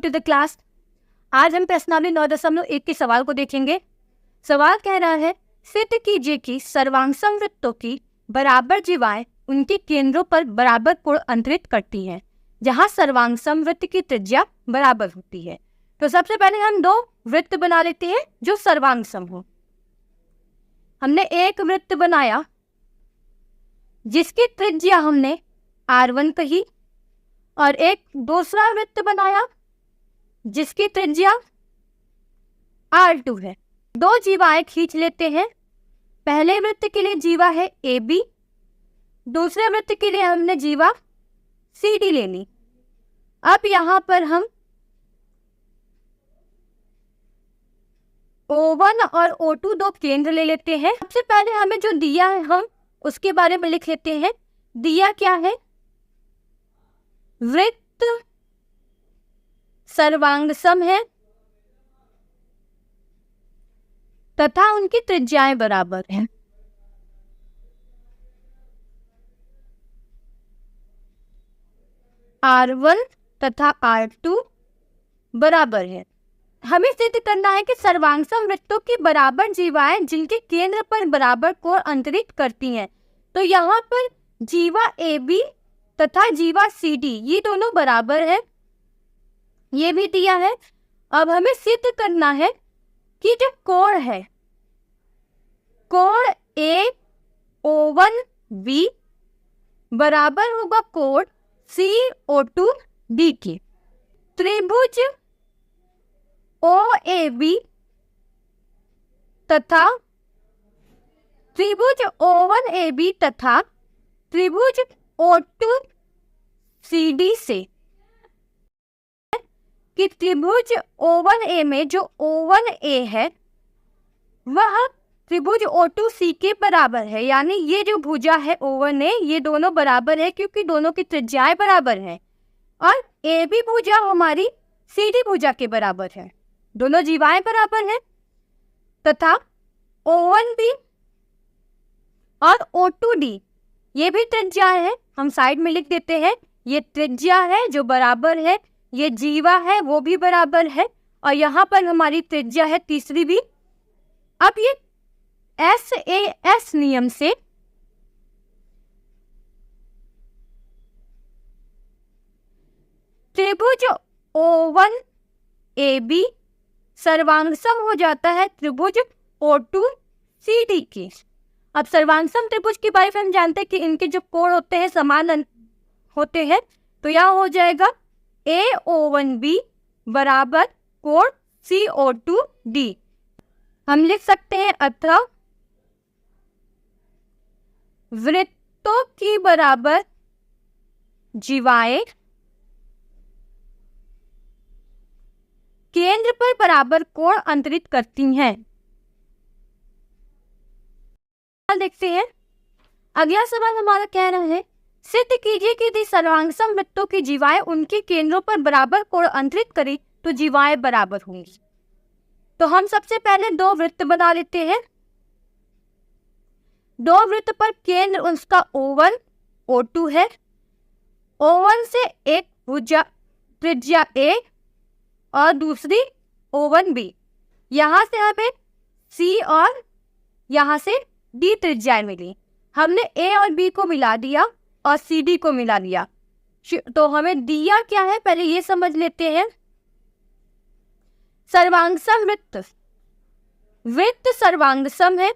To the class. आज हम प्रश्नावली 9.1 के सवाल को देखेंगे। सवाल कह रहा है, सिद्ध कीजिए कि सर्वांगसम वृत्तों की बराबर जीवाएं उनके केंद्रों पर बराबर कोण अंतरित करती हैं, जहां सर्वांगसम वृत्त की त्रिज्या बराबर होती है। तो सबसे पहले हम दो वृत्त बना लेते हैं जो सर्वांगसम हो। हमने एक वृत्त बनाया जिसकी त्रिज्या हमने R1 कही, और एक दूसरा वृत्त बनाया जिसकी त्रिज्या R2 है। दो जीवाएं खींच लेते हैं। पहले वृत्त के लिए जीवा है AB, दूसरे वृत्त के लिए हमने जीवा CD ले ली। अब यहां पर हम O1 और O2 दो केंद्र ले लेते हैं। सबसे पहले हमें जो दिया है हम उसके बारे में लिख लेते हैं। दिया क्या है? वृत्त सर्वांगसम है तथा उनकी त्रिज्याएं बराबर हैं। R1 तथा R2 बराबर है। हमें सिद्ध करना है कि सर्वांगसम वृत्तों की बराबर जीवाएं जिनके केंद्र पर बराबर कोण अंतरित करती हैं। तो यहाँ पर जीवा AB तथा जीवा CD ये दोनों बराबर है, ये भी दिया है। अब हमें सिद्ध करना है कि जो कोण है, कोण AO1B बराबर होगा कोण CO2D के। त्रिभुज OAB तथा त्रिभुज O1AB तथा त्रिभुज O2CD से कि त्रिभुज O1A में जो O1A है वह त्रिभुज O2C के बराबर है। यानी ये जो भुजा है O1A ये दोनों बराबर है क्योंकि दोनों की त्रिज्याएं बराबर हैं, और AB भुजा हमारी CD भुजा के बराबर है। दोनों जीवाएं बराबर हैं तथा O1B और O2D ये भी त्रिज्याएं हैं। हम साइड में लिख देते हैं, ये त्रिज्या है जो बराबर है, ये जीवा है वो भी बराबर है, और यहाँ पर हमारी त्रिज्या है तीसरी भी। अब ये SAS नियम से त्रिभुज O1AB सर्वांगसम हो जाता है त्रिभुज O2CD के। अब सर्वांगसम त्रिभुज के बारे में हम जानते हैं कि इनके जो कोण होते हैं समान होते हैं। तो यहाँ हो जाएगा AO1B बराबर कोण CO2D। हम लिख सकते हैं अतः वृत्तों की बराबर जीवाएं केंद्र पर बराबर कोण अंतरित करती हैं। देखते हैं अगला सवाल हमारा कह रहा है, सिद्ध कीजिए कि यदि सर्वांगसम वृत्तों की जीवाएं उनके केंद्रों पर बराबर कोण अंतरित करें तो जीवाएं बराबर होंगी। तो हम सबसे पहले दो वृत्त बना लेते हैं। दो वृत्त पर केंद्र उसका O1 O2 है। O1 से एक भुजा त्रिज्या A और दूसरी O1B। यहाँ से हमें C और यहाँ से D त्रिज्याएं मिली। हमने A और B को मिला दिया और CD को मिला दिया। तो हमें दिया क्या है पहले ये समझ लेते हैं। सर्वांगसम वृत्त, वृत्त सर्वांगसम है।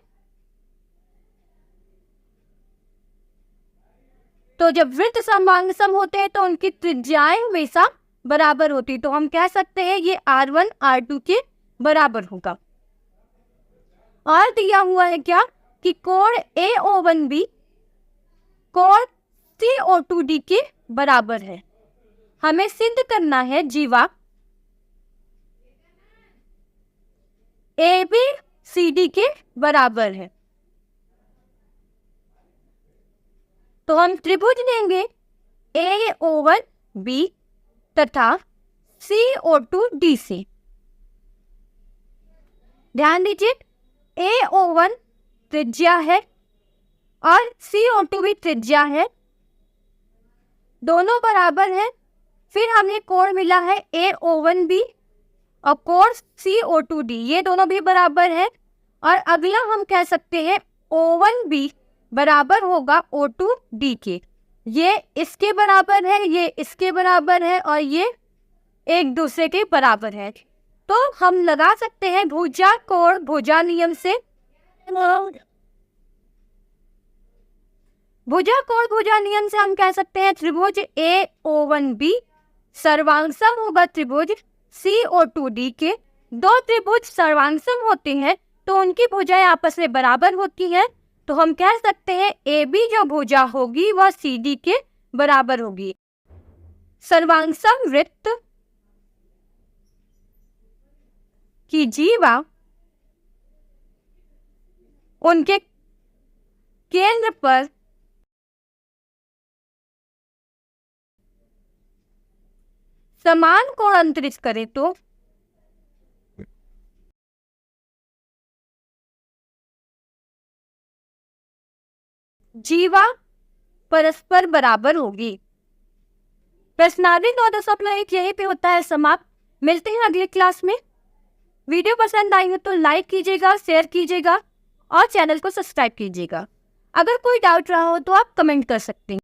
तो जब वृत्त सर्वांगसम होते हैं तो उनकी त्रिज्याएं हमेशा बराबर होती। तो हम कह सकते हैं ये R1 R2 के बराबर होगा। और दिया हुआ है क्या कि कोण AO1B कोण CO2D के बराबर है। हमें सिद्ध करना है जीवा AB CD के बराबर है। तो हम त्रिभुज लेंगे AO1B तथा CO2D से। ध्यान दीजिए AO1 त्रिज्या है और CO2 भी त्रिज्या है, दोनों बराबर हैं। फिर हमें कोण मिला है AO1B और कोण CO2D, ये दोनों भी बराबर है। और अगला हम कह सकते हैं O1B बराबर होगा O2D के। ये इसके बराबर है, ये इसके बराबर है और ये एक दूसरे के बराबर है। तो हम लगा सकते हैं भुजा कोण भुजा नियम से। भुजा कोण भुजा नियम से हम कह सकते हैं त्रिभुज AO1B सर्वांगसम होगा त्रिभुज CO2D के। दो त्रिभुज सर्वांगसम होते हैं तो उनकी भुजाएं आपस में बराबर होती हैं, तो हम कह सकते हैं AB जो भुजा होगी वह CD के बराबर होगी। सर्वांगसम वृत्त की जीवा उनके केंद्र पर समान कोण अंतरित करें तो जीवा परस्पर बराबर होगी। प्रश्नावली 9.1 यहीं पे होता है समाप्त। मिलते हैं अगले क्लास में। वीडियो पसंद आई हो तो लाइक कीजिएगा, शेयर कीजिएगा और चैनल को सब्सक्राइब कीजिएगा। अगर कोई डाउट रहा हो तो आप कमेंट कर सकते हैं।